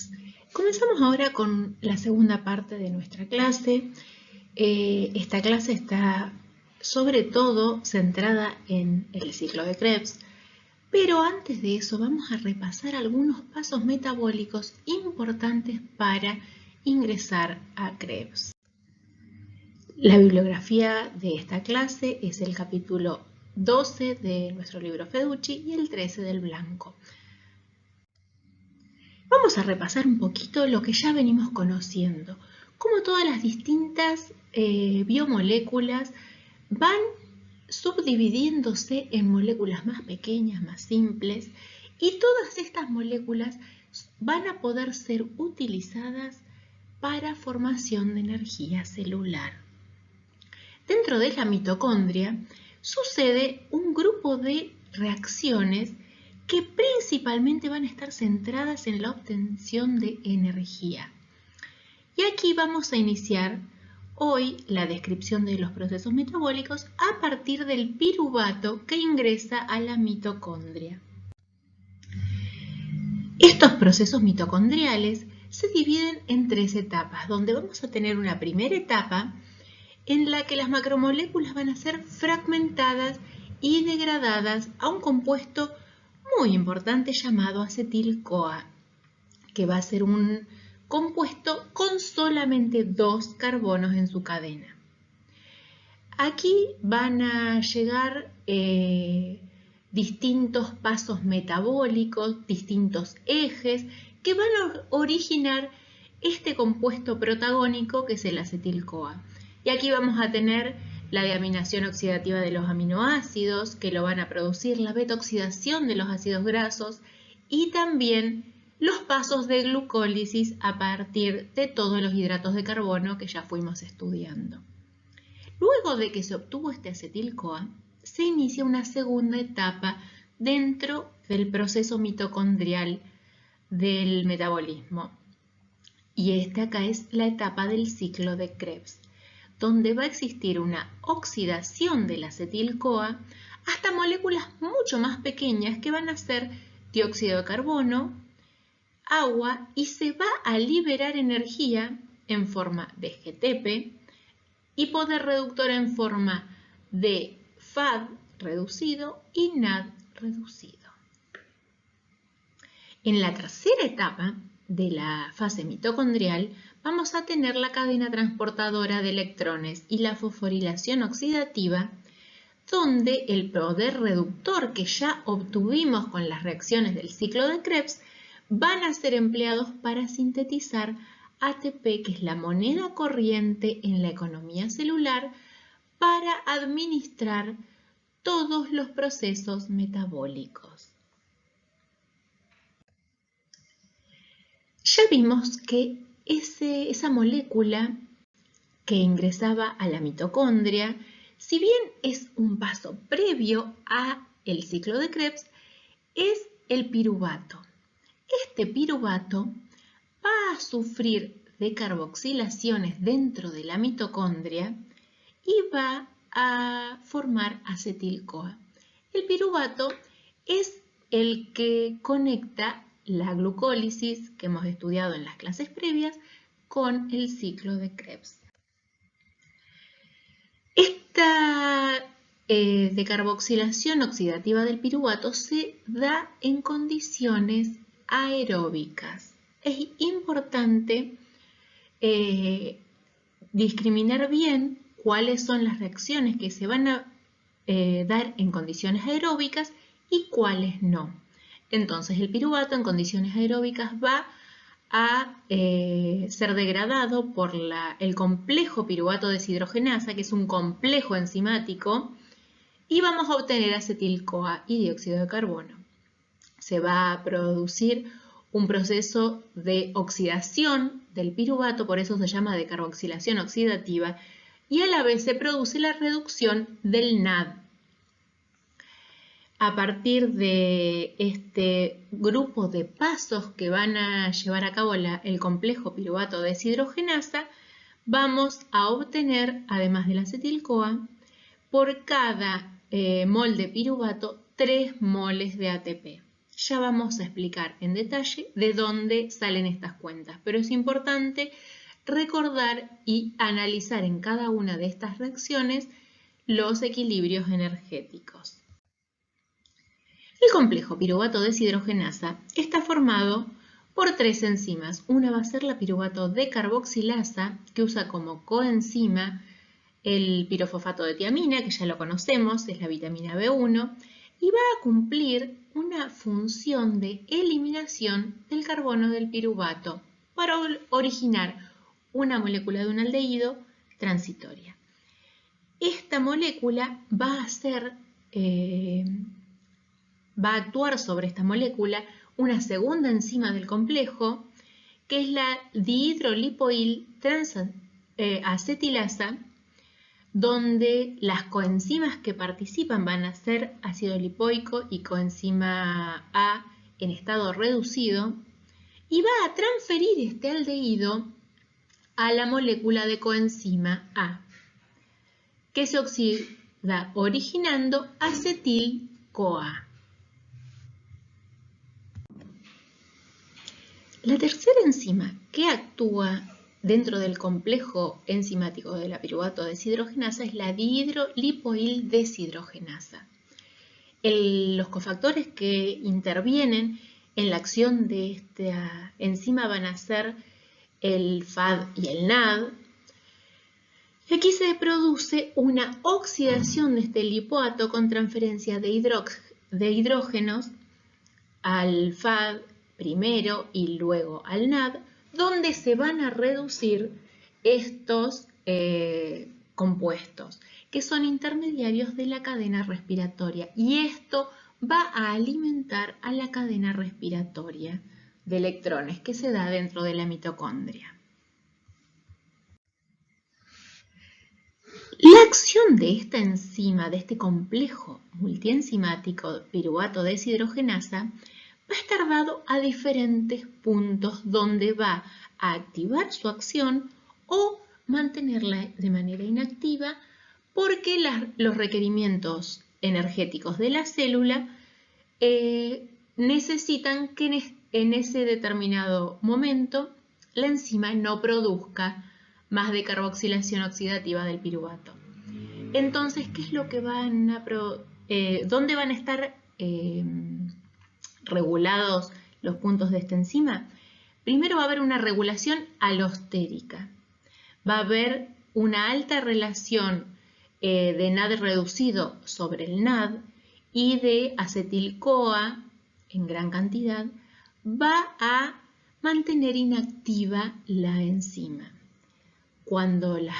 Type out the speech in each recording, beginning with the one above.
metabólicas. Comenzamos ahora con la segunda parte de nuestra clase. Esta clase está sobre todo centrada en el ciclo de Krebs, pero antes de eso vamos a repasar algunos pasos metabólicos importantes para ingresar a Krebs. La bibliografía de esta clase es el capítulo 12 de nuestro libro Feducci y el 13 del Blanco. Vamos a repasar un poquito lo que ya venimos conociendo, cómo todas las distintas biomoléculas van subdividiéndose en moléculas más pequeñas, más simples, y todas estas moléculas van a poder ser utilizadas para formación de energía celular. Dentro de la mitocondria sucede un grupo de reacciones que principalmente van a estar centradas en la obtención de energía. Y aquí vamos a iniciar hoy la descripción de los procesos metabólicos a partir del piruvato que ingresa a la mitocondria. Estos procesos mitocondriales se dividen en tres etapas, donde vamos a tener una primera etapa en la que las macromoléculas van a ser fragmentadas y degradadas a un compuesto muy importante llamado acetil-CoA, que va a ser un compuesto con solamente 2 carbonos en su cadena. Aquí van a llegar distintos pasos metabólicos, distintos ejes que van a originar este compuesto protagónico que es el acetil-CoA. Y aquí vamos a tener la deaminación oxidativa de los aminoácidos que lo van a producir, la beta-oxidación de los ácidos grasos y también los pasos de glucólisis a partir de todos los hidratos de carbono que ya fuimos estudiando. Luego de que se obtuvo este acetil-CoA, se inicia una segunda etapa dentro del proceso mitocondrial del metabolismo. Y esta acá es la etapa del ciclo de Krebs, donde va a existir una oxidación del acetil-CoA hasta moléculas mucho más pequeñas que van a ser dióxido de carbono, agua, y se va a liberar energía en forma de GTP y poder reductor en forma de FAD reducido y NAD reducido. En la tercera etapa de la fase mitocondrial vamos a tener la cadena transportadora de electrones y la fosforilación oxidativa, donde el poder reductor que ya obtuvimos con las reacciones del ciclo de Krebs van a ser empleados para sintetizar ATP, que es la moneda corriente en la economía celular, para administrar todos los procesos metabólicos. Ya vimos que esa molécula que ingresaba a la mitocondria, si bien es un paso previo al ciclo de Krebs, es el piruvato. Este piruvato va a sufrir de carboxilaciones dentro de la mitocondria y va a formar acetil-CoA. El piruvato es el que conecta la glucólisis que hemos estudiado en las clases previas con el ciclo de Krebs. Esta decarboxilación oxidativa del piruvato se da en condiciones aeróbicas. Es importante discriminar bien cuáles son las reacciones que se van a dar en condiciones aeróbicas y cuáles no. Entonces el piruvato en condiciones aeróbicas va a ser degradado por el complejo piruvato deshidrogenasa, que es un complejo enzimático, y vamos a obtener acetil-CoA y dióxido de carbono. Se va a producir un proceso de oxidación del piruvato, por eso se llama decarboxilación oxidativa, y a la vez se produce la reducción del NAD. A partir de este grupo de pasos que van a llevar a cabo el complejo piruvato deshidrogenasa, vamos a obtener, además del acetil-CoA, por cada mol de piruvato, 3 moles de ATP. ya vamos a explicar en detalle de dónde salen estas cuentas, pero es importante recordar y analizar en cada una de estas reacciones los equilibrios energéticos. El complejo piruvato deshidrogenasa está formado por 3 enzimas. Una va a ser la piruvato decarboxilasa, que usa como coenzima el pirofosfato de tiamina, que ya lo conocemos, es la vitamina B1, y va a cumplir una función de eliminación del carbono del piruvato para originar una molécula de un aldehído transitoria. Esta molécula va a actuar sobre esta molécula una segunda enzima del complejo, que es la dihidrolipoil acetilasa, donde las coenzimas que participan van a ser ácido lipoico y coenzima A en estado reducido, y va a transferir este aldehído a la molécula de coenzima A, que se oxida originando acetil-CoA. La tercera enzima que actúa dentro del complejo enzimático de la piruvato deshidrogenasa es la dihidrolipoil deshidrogenasa. Los cofactores que intervienen en la acción de esta enzima van a ser el FAD y el NAD. Y aquí se produce una oxidación de este lipoato con transferencia de hidrógenos al FAD primero y luego al NAD, donde se van a reducir estos compuestos, que son intermediarios de la cadena respiratoria, y esto va a alimentar a la cadena respiratoria de electrones que se da dentro de la mitocondria. La acción de esta enzima, de este complejo multienzimático piruvato deshidrogenasa, va a estar dado a diferentes puntos donde va a activar su acción o mantenerla de manera inactiva, porque los requerimientos energéticos de la célula necesitan que en ese determinado momento la enzima no produzca más decarboxilación oxidativa del piruvato. Entonces, ¿qué es lo que dónde van a estar regulados los puntos de esta enzima? Primero va a haber una regulación alostérica. Va a haber una alta relación de NAD reducido sobre el NAD y de acetil-CoA en gran cantidad. Va a mantener inactiva la enzima. Cuando las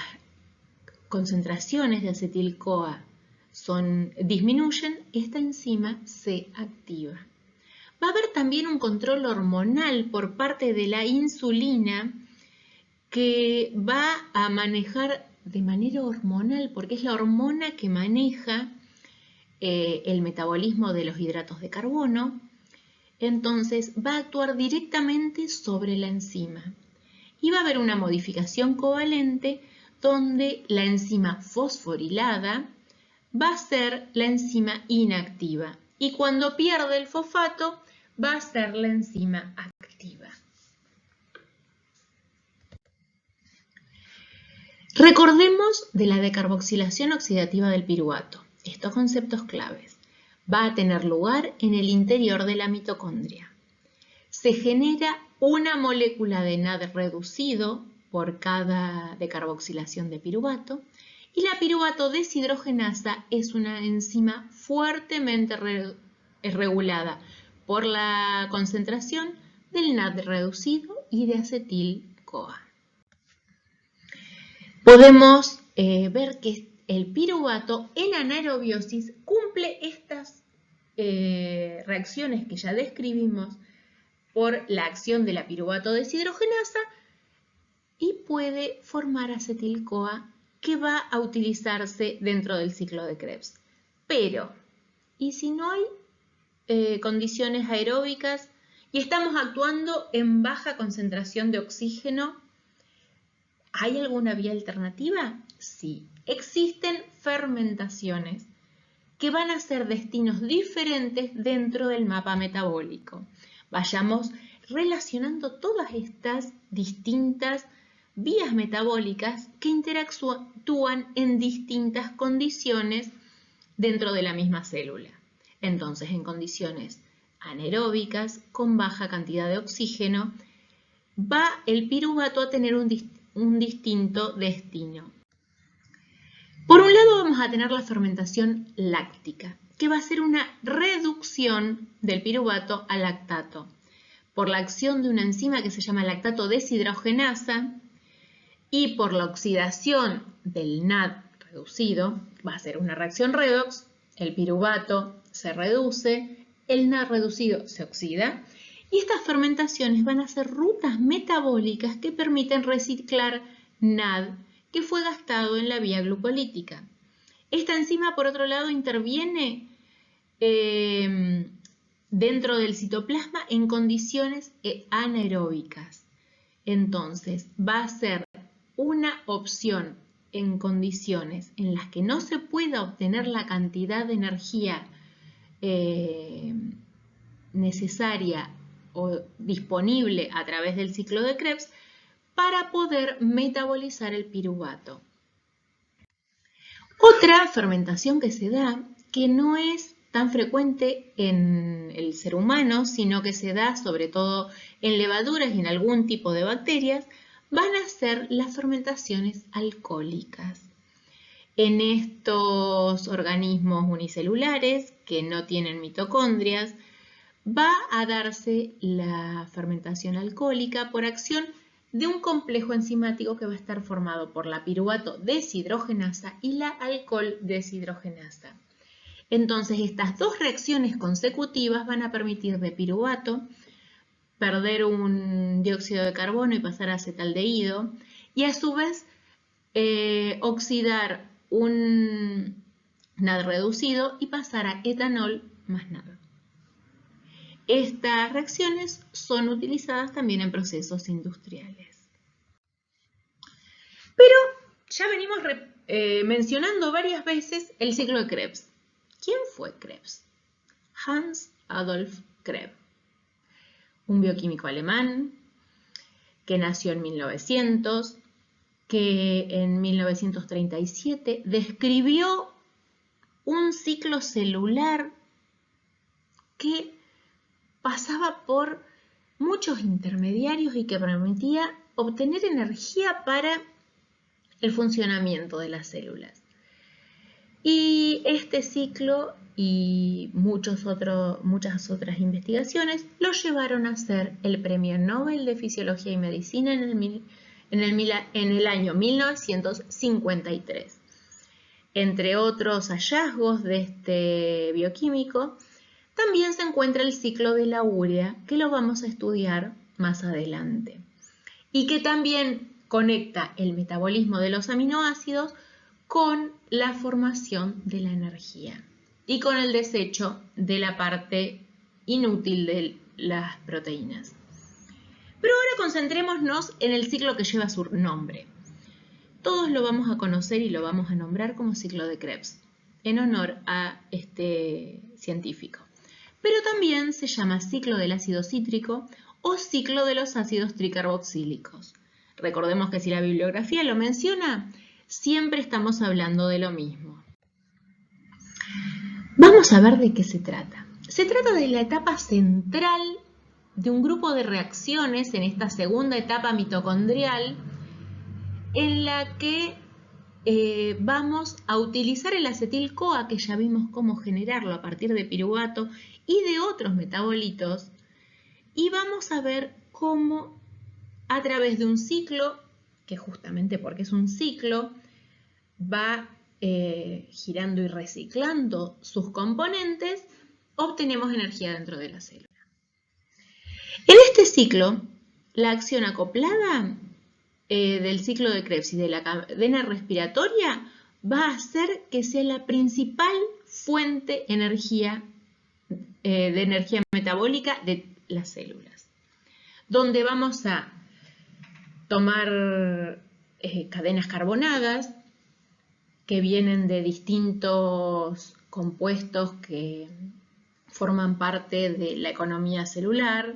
concentraciones de acetil-CoA disminuyen, esta enzima se activa. Va a haber también un control hormonal por parte de la insulina, que va a manejar de manera hormonal, porque es la hormona que maneja el metabolismo de los hidratos de carbono. Entonces va a actuar directamente sobre la enzima. Y va a haber una modificación covalente donde la enzima fosforilada va a ser la enzima inactiva. Y cuando pierde el fosfato, va a ser la enzima activa. Recordemos de la decarboxilación oxidativa del piruvato. Estos conceptos claves. Va a tener lugar en el interior de la mitocondria. Se genera una molécula de NAD reducido por cada decarboxilación de piruvato, y la piruvato deshidrogenasa es una enzima fuertemente regulada por la concentración del NAD reducido y de acetil-CoA. Podemos ver que el piruvato en anaerobiosis cumple estas reacciones que ya describimos por la acción de la piruvato deshidrogenasa y puede formar acetil-CoA, que va a utilizarse dentro del ciclo de Krebs. Pero, ¿y si no hay condiciones aeróbicas y estamos actuando en baja concentración de oxígeno? ¿Hay alguna vía alternativa? Sí, existen fermentaciones que van a ser destinos diferentes dentro del mapa metabólico. Vayamos relacionando todas estas distintas vías metabólicas que interactúan en distintas condiciones dentro de la misma célula. Entonces, en condiciones anaeróbicas, con baja cantidad de oxígeno, va el piruvato a tener un distinto destino. Por un lado vamos a tener la fermentación láctica, que va a ser una reducción del piruvato a lactato, por la acción de una enzima que se llama lactato deshidrogenasa y por la oxidación del NAD reducido, va a ser una reacción redox, el piruvato se reduce, el NAD reducido se oxida, y estas fermentaciones van a ser rutas metabólicas que permiten reciclar NAD que fue gastado en la vía glucolítica. Esta enzima, por otro lado, interviene dentro del citoplasma en condiciones anaeróbicas. Entonces, va a ser una opción en condiciones en las que no se pueda obtener la cantidad de energía necesaria o disponible a través del ciclo de Krebs para poder metabolizar el piruvato. Otra fermentación que se da, que no es tan frecuente en el ser humano, sino que se da sobre todo en levaduras y en algún tipo de bacterias, van a ser las fermentaciones alcohólicas. En estos organismos unicelulares que no tienen mitocondrias, va a darse la fermentación alcohólica por acción de un complejo enzimático que va a estar formado por la piruvato deshidrogenasa y la alcohol deshidrogenasa. Entonces, estas dos reacciones consecutivas van a permitir de piruvato perder un dióxido de carbono y pasar a acetaldehído y a su vez oxidar un NAD reducido y pasar a etanol más NAD. Estas reacciones son utilizadas también en procesos industriales. Pero ya venimos mencionando varias veces el ciclo de Krebs. ¿Quién fue Krebs? Hans Adolf Krebs, un bioquímico alemán que nació en 1900, que en 1937 describió un ciclo celular que pasaba por muchos intermediarios y que permitía obtener energía para el funcionamiento de las células. Y este ciclo y muchas otras investigaciones lo llevaron a ser el Premio Nobel de Fisiología y Medicina en el año 1953. Entre otros hallazgos de este bioquímico, también se encuentra el ciclo de la urea, que lo vamos a estudiar más adelante, y que también conecta el metabolismo de los aminoácidos con la formación de la energía y con el desecho de la parte inútil de las proteínas. Pero ahora concentrémonos en el ciclo que lleva su nombre. Todos lo vamos a conocer y lo vamos a nombrar como ciclo de Krebs, en honor a este científico. Pero también se llama ciclo del ácido cítrico o ciclo de los ácidos tricarboxílicos. Recordemos que si la bibliografía lo menciona, siempre estamos hablando de lo mismo. Vamos a ver de qué se trata. Se trata de la etapa central de un grupo de reacciones en esta segunda etapa mitocondrial en la que vamos a utilizar el acetil-CoA, que ya vimos cómo generarlo a partir de piruvato y de otros metabolitos, y vamos a ver cómo a través de un ciclo, que justamente porque es un ciclo, va girando y reciclando sus componentes, obtenemos energía dentro de la célula. En este ciclo, la acción acoplada del ciclo de Krebs y de la cadena respiratoria va a hacer que sea la principal fuente de energía metabólica de las células, donde vamos a tomar cadenas carbonadas que vienen de distintos compuestos que forman parte de la economía celular,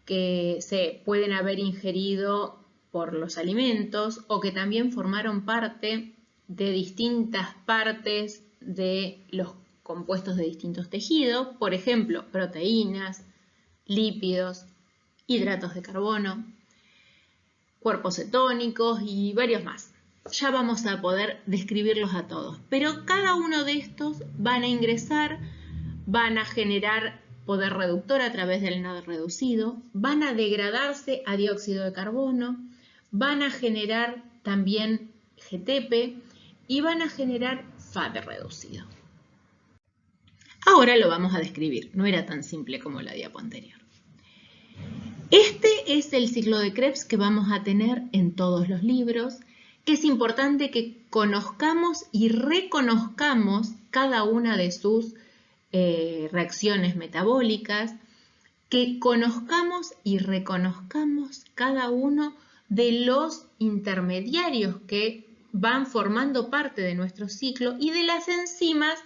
que se pueden haber ingerido por los alimentos o que también formaron parte de distintas partes de los compuestos de distintos tejidos, por ejemplo, proteínas, lípidos, hidratos de carbono, cuerpos cetónicos y varios más. Ya vamos a poder describirlos a todos, pero cada uno de estos van a ingresar, van a generar poder reductor a través del NAD reducido, van a degradarse a dióxido de carbono, van a generar también GTP y van a generar FAD reducido. Ahora lo vamos a describir, no era tan simple como la diapo anterior. Este es el ciclo de Krebs que vamos a tener en todos los libros, que es importante que conozcamos y reconozcamos cada una de sus reacciones metabólicas, que conozcamos y reconozcamos cada uno de los intermediarios que van formando parte de nuestro ciclo y de las enzimas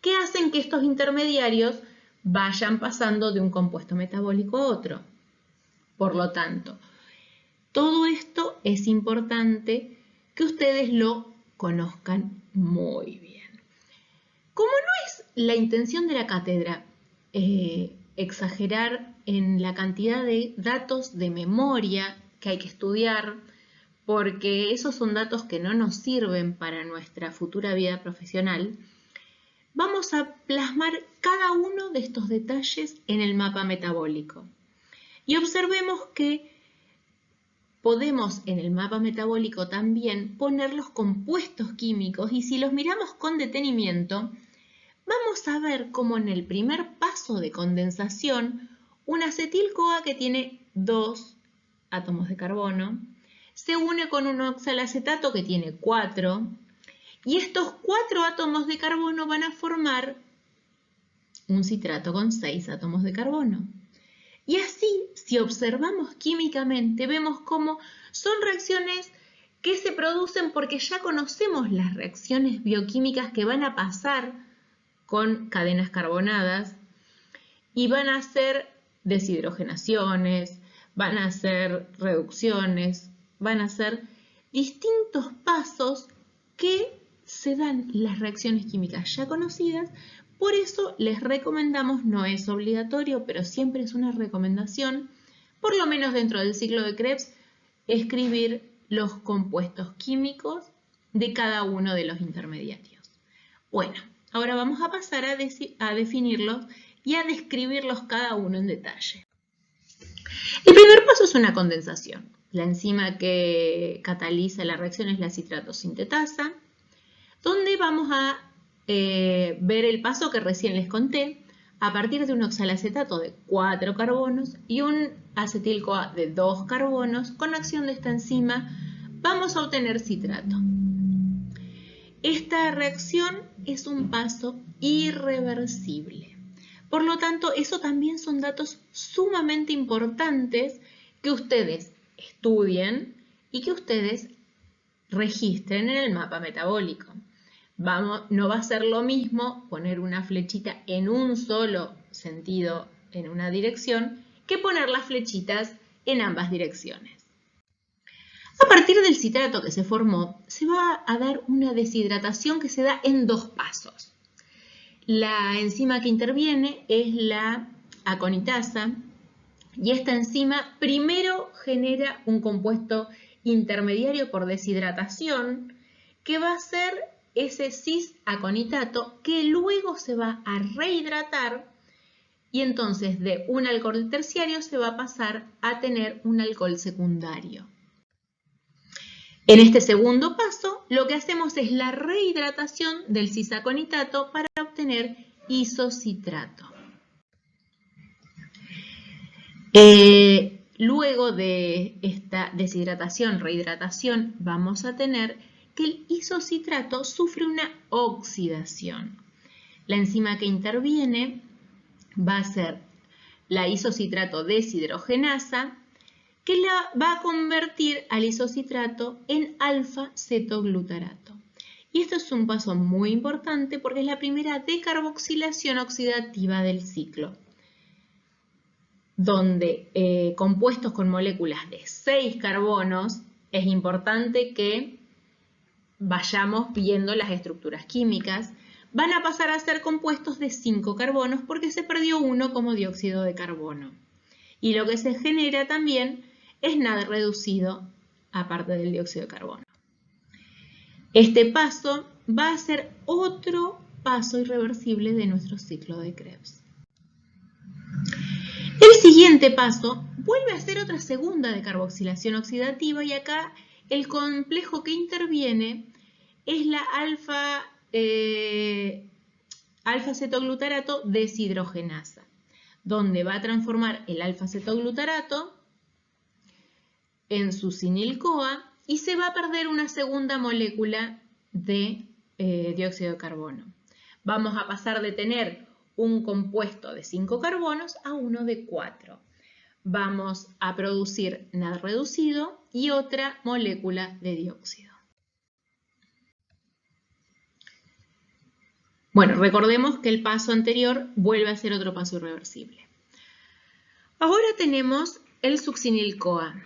que hacen que estos intermediarios vayan pasando de un compuesto metabólico a otro. Por lo tanto, todo esto es importante que ustedes lo conozcan muy bien. Como no es la intención de la cátedra exagerar en la cantidad de datos de memoria que hay que estudiar, porque esos son datos que no nos sirven para nuestra futura vida profesional, vamos a plasmar cada uno de estos detalles en el mapa metabólico. Y observemos que podemos en el mapa metabólico también poner los compuestos químicos y si los miramos con detenimiento, vamos a ver cómo en el primer paso de condensación, un acetil-CoA que tiene 2 átomos de carbono, se une con un oxalacetato que tiene 4, y estos 4 átomos de carbono van a formar un citrato con 6 átomos de carbono. Y así, si observamos químicamente, vemos cómo son reacciones que se producen porque ya conocemos las reacciones bioquímicas que van a pasar con cadenas carbonadas y van a ser deshidrogenaciones, van a ser reducciones, van a ser distintos pasos que se dan las reacciones químicas ya conocidas. Por eso les recomendamos, no es obligatorio, pero siempre es una recomendación, por lo menos dentro del ciclo de Krebs, escribir los compuestos químicos de cada uno de los intermediarios. Bueno, ahora vamos a pasar a definirlos y a describirlos cada uno en detalle. El primer paso es una condensación. La enzima que cataliza la reacción es la citrato sintetasa, donde vamos a ver el paso que recién les conté, a partir de un oxalacetato de 4 carbonos y un acetil-CoA de 2 carbonos, con acción de esta enzima vamos a obtener citrato. Esta reacción es un paso irreversible. Por lo tanto, eso también son datos sumamente importantes que ustedes estudien y que ustedes registren en el mapa metabólico. No va a ser lo mismo poner una flechita en un solo sentido en una dirección que poner las flechitas en ambas direcciones. A partir del citrato que se formó, se va a dar una deshidratación que se da en 2 pasos. La enzima que interviene es la aconitasa y esta enzima primero genera un compuesto intermediario por deshidratación que va a ser ese cis-aconitato que luego se va a rehidratar y entonces de un alcohol terciario se va a pasar a tener un alcohol secundario. En este segundo paso, lo que hacemos es la rehidratación del cis-aconitato para obtener isocitrato. Luego de esta deshidratación, rehidratación, vamos a tener que el isocitrato sufre una oxidación. La enzima que interviene va a ser la isocitrato deshidrogenasa, que la va a convertir al isocitrato en alfa-cetoglutarato. Y esto es un paso muy importante porque es la primera decarboxilación oxidativa del ciclo, donde compuestos con moléculas de 6 carbonos, es importante que vayamos viendo las estructuras químicas, van a pasar a ser compuestos de 5 carbonos porque se perdió uno como dióxido de carbono. Y lo que se genera también es NAD reducido aparte del dióxido de carbono. Este paso va a ser otro paso irreversible de nuestro ciclo de Krebs. El siguiente paso vuelve a ser otra segunda decarboxilación oxidativa y acá el complejo que interviene es la alfa-cetoglutarato deshidrogenasa, donde va a transformar el alfa-cetoglutarato en succinil-CoA y se va a perder una segunda molécula de dióxido de carbono. Vamos a pasar de tener un compuesto de 5 carbonos a uno de 4. Vamos a producir NAD reducido y otra molécula de dióxido. Bueno, recordemos que el paso anterior vuelve a ser otro paso irreversible. Ahora tenemos el succinil-CoA.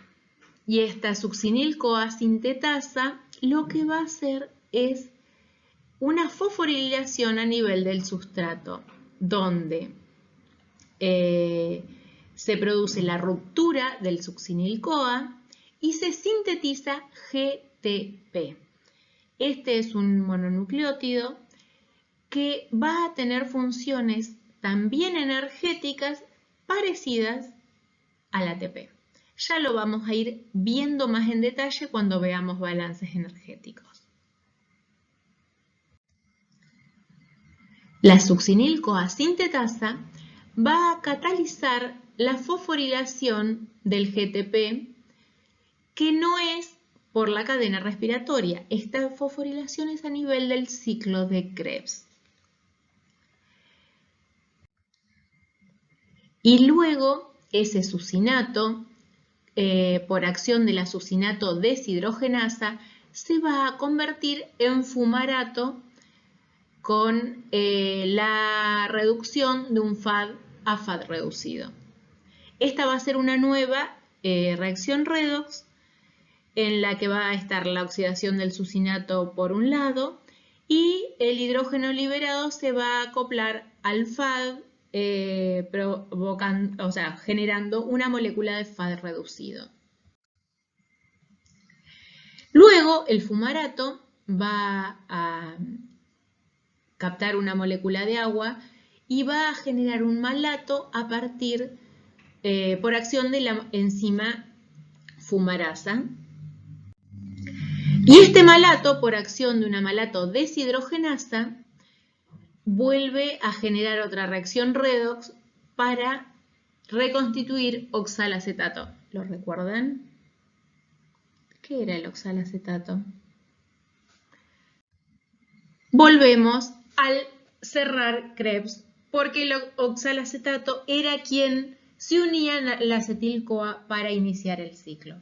Y esta succinil-CoA sintetasa lo que va a hacer es una fosforilación a nivel del sustrato, donde se produce la ruptura del succinil-CoA y se sintetiza GTP. Este es un mononucleótido que va a tener funciones también energéticas parecidas al ATP. Ya lo vamos a ir viendo más en detalle cuando veamos balances energéticos. La succinil-CoA sintetasa va a catalizar la fosforilación del GTP, que no es por la cadena respiratoria. Esta fosforilación es a nivel del ciclo de Krebs. Y luego ese succinato, por acción de la succinato deshidrogenasa, se va a convertir en fumarato con la reducción de un FAD a FAD reducido. Esta va a ser una nueva reacción redox en la que va a estar la oxidación del succinato por un lado y el hidrógeno liberado se va a acoplar al FAD generando una molécula de FAD reducido. Luego el fumarato va a captar una molécula de agua y va a generar un malato a partir por acción de la enzima fumarasa. Y este malato, por acción de una malato deshidrogenasa, vuelve a generar otra reacción redox para reconstituir oxalacetato. ¿Lo recuerdan? ¿Qué era el oxalacetato? Volvemos al cerrar Krebs, porque el oxalacetato era quien se unía a la acetil-CoA para iniciar el ciclo.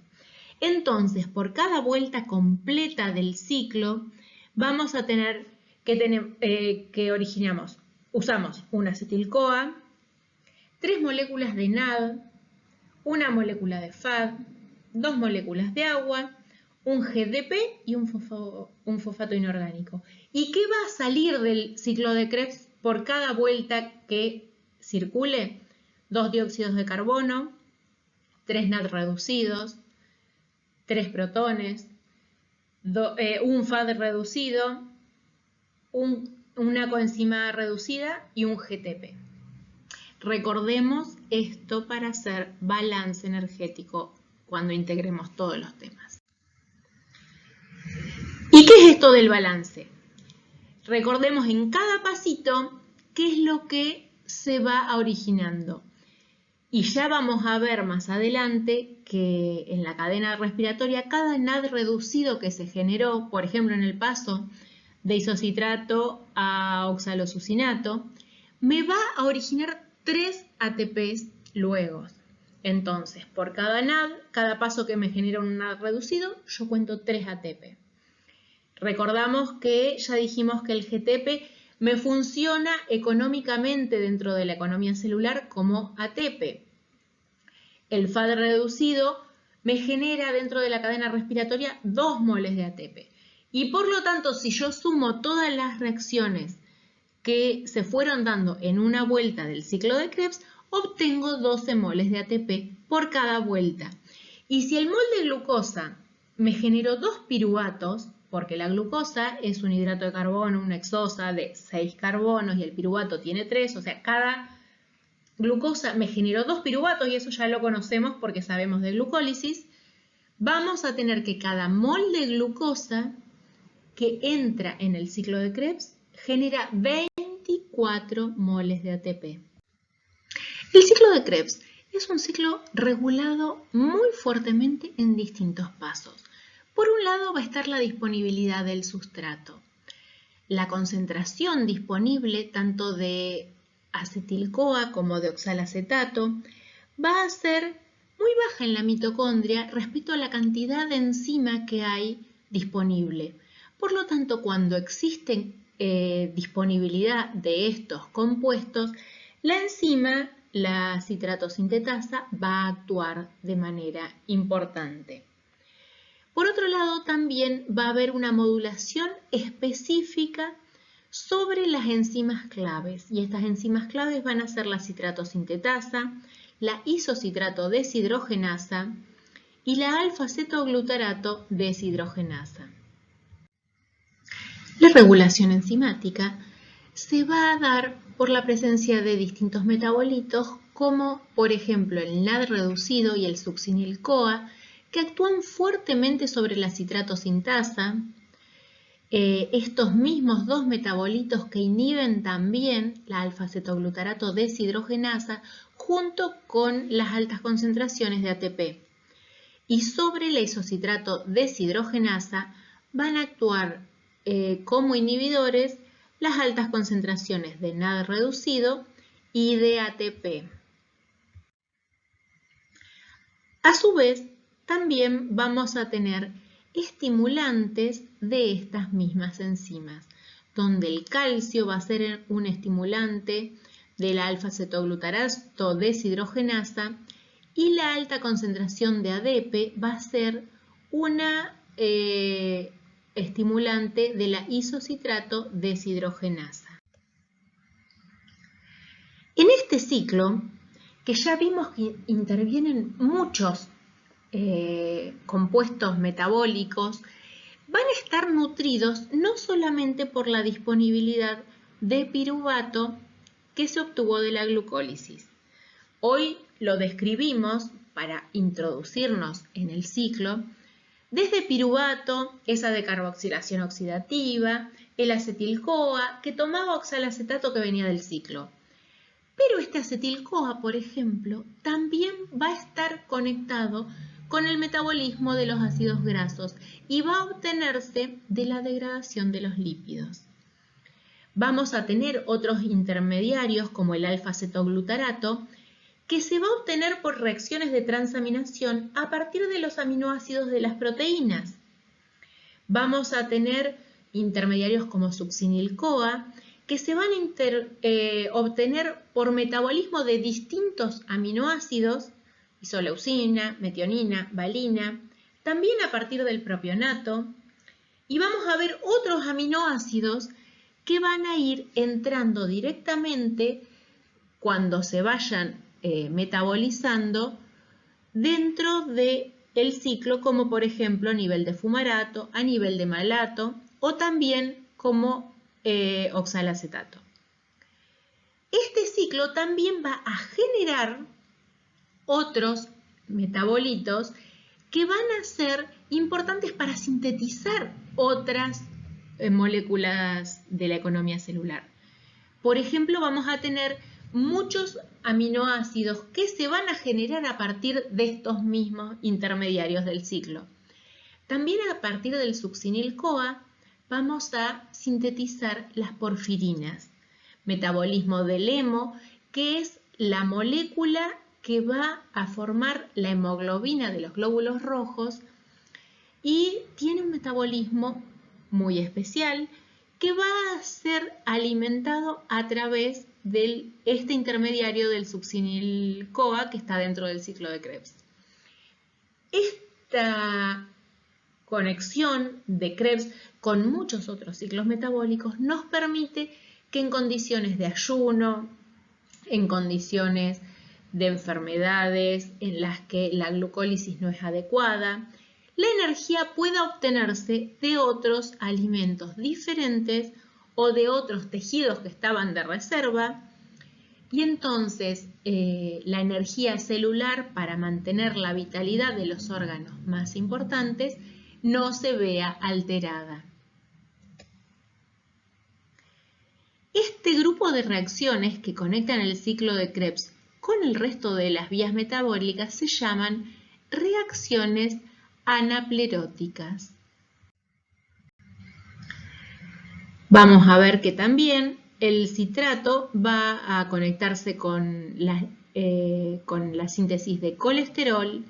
Entonces, por cada vuelta completa del ciclo, vamos a tener usamos una acetil-CoA, 3 moléculas de NAD, una molécula de FAD, 2 moléculas de agua, un GDP y un fosfato inorgánico. ¿Y qué va a salir del ciclo de Krebs por cada vuelta que circule? 2 dióxidos de carbono, 3 NAD reducidos, 3 protones, un FAD reducido, una coenzima reducida y un GTP. Recordemos esto para hacer balance energético cuando integremos todos los temas. ¿Y qué es esto del balance? Recordemos en cada pasito qué es lo que se va originando. Y ya vamos a ver más adelante que en la cadena respiratoria cada NAD reducido que se generó, por ejemplo en el paso de isocitrato a oxalosuccinato, me va a originar 3 ATPs luego. Entonces, por cada NAD, cada paso que me genera un NAD reducido, yo cuento 3 ATP. Recordamos que ya dijimos que el GTP me funciona económicamente dentro de la economía celular como ATP. El FAD reducido me genera dentro de la cadena respiratoria 2 moles de ATP. Y por lo tanto, si yo sumo todas las reacciones que se fueron dando en una vuelta del ciclo de Krebs, obtengo 12 moles de ATP por cada vuelta. Y si el mol de glucosa me generó 2 piruvatos, porque la glucosa es un hidrato de carbono, una hexosa de 6 carbonos y el piruvato tiene 3, o sea, cada glucosa me generó 2 piruvatos y eso ya lo conocemos porque sabemos de glucólisis. Vamos a tener que cada mol de glucosa que entra en el ciclo de Krebs genera 24 moles de ATP. El ciclo de Krebs es un ciclo regulado muy fuertemente en distintos pasos. Por un lado va a estar la disponibilidad del sustrato. La concentración disponible tanto de acetil-CoA como de oxalacetato va a ser muy baja en la mitocondria respecto a la cantidad de enzima que hay disponible. Por lo tanto, cuando existe disponibilidad de estos compuestos, la enzima, la citrato sintetasa, va a actuar de manera importante. Por otro lado, también va a haber una modulación específica sobre las enzimas claves, y estas enzimas claves van a ser la citrato sintetasa, la isocitrato deshidrogenasa y la alfa-cetoglutarato deshidrogenasa. La regulación enzimática se va a dar por la presencia de distintos metabolitos como por ejemplo el NAD reducido y el succinil-CoA, que actúan fuertemente sobre la citrato sintasa. Estos mismos dos metabolitos que inhiben también la alfa-cetoglutarato deshidrogenasa junto con las altas concentraciones de ATP. Y sobre la isocitrato deshidrogenasa van a actuar como inhibidores las altas concentraciones de NAD reducido y de ATP. A su vez, también vamos a tener estimulantes de estas mismas enzimas, donde el calcio va a ser un estimulante de la alfa-cetoglutarato deshidrogenasa y la alta concentración de ADP va a ser una estimulante de la isocitrato deshidrogenasa. En este ciclo, que ya vimos que intervienen muchos compuestos metabólicos, van a estar nutridos no solamente por la disponibilidad de piruvato que se obtuvo de la glucólisis. Hoy lo describimos para introducirnos en el ciclo desde piruvato, esa de carboxilación oxidativa, el acetil-CoA que tomaba oxalacetato que venía del ciclo. Pero este acetil-CoA, por ejemplo, también va a estar conectado con el metabolismo de los ácidos grasos y va a obtenerse de la degradación de los lípidos. Vamos a tener otros intermediarios como el alfa-cetoglutarato que se va a obtener por reacciones de transaminación a partir de los aminoácidos de las proteínas. Vamos a tener intermediarios como succinil-CoA que se van a obtener por metabolismo de distintos aminoácidos, isoleucina, metionina, valina, también a partir del propionato, y vamos a ver otros aminoácidos que van a ir entrando directamente cuando se vayan metabolizando dentro del ciclo, como por ejemplo a nivel de fumarato, a nivel de malato o también como oxalacetato. Este ciclo también va a generar otros metabolitos que van a ser importantes para sintetizar otras moléculas de la economía celular. Por ejemplo, vamos a tener muchos aminoácidos que se van a generar a partir de estos mismos intermediarios del ciclo. También a partir del succinil-CoA vamos a sintetizar las porfirinas, metabolismo del hemo, que es la molécula que va a formar la hemoglobina de los glóbulos rojos y tiene un metabolismo muy especial que va a ser alimentado a través de este intermediario del succinil-CoA que está dentro del ciclo de Krebs. Esta conexión de Krebs con muchos otros ciclos metabólicos nos permite que en condiciones de ayuno, en condiciones de enfermedades en las que la glucólisis no es adecuada, la energía pueda obtenerse de otros alimentos diferentes o de otros tejidos que estaban de reserva, y entonces la energía celular para mantener la vitalidad de los órganos más importantes no se vea alterada. Este grupo de reacciones que conectan el ciclo de Krebs con el resto de las vías metabólicas se llaman reacciones anapleróticas. Vamos a ver que también el citrato va a conectarse con la síntesis de colesterol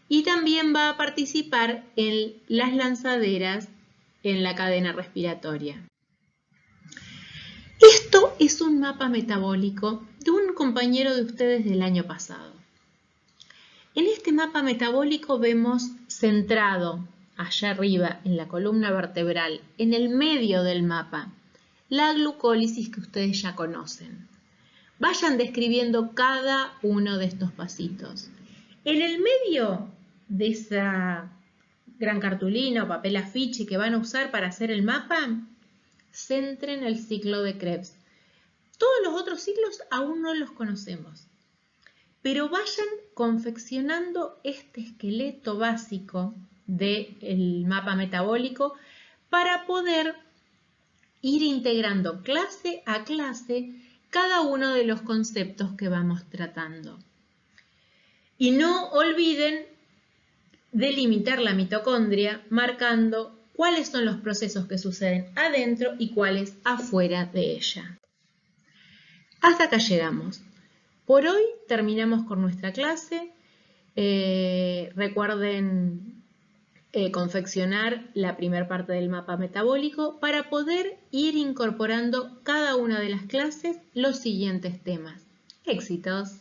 y también va a participar en las lanzaderas en la cadena respiratoria. Esto es un mapa metabólico de un compañero de ustedes del año pasado. En este mapa metabólico vemos centrado allá arriba en la columna vertebral, en el medio del mapa, la glucólisis que ustedes ya conocen. Vayan describiendo cada uno de estos pasitos. En el medio de esa gran cartulina o papel afiche que van a usar para hacer el mapa, centren el ciclo de Krebs. Todos los otros ciclos aún no los conocemos, pero vayan confeccionando este esqueleto básico del mapa metabólico para poder ir integrando clase a clase cada uno de los conceptos que vamos tratando. Y no olviden delimitar la mitocondria marcando cuáles son los procesos que suceden adentro y cuáles afuera de ella. Hasta acá llegamos. Por hoy terminamos con nuestra clase. Recuerden confeccionar la primera parte del mapa metabólico para poder ir incorporando cada una de las clases los siguientes temas. ¡Éxitos!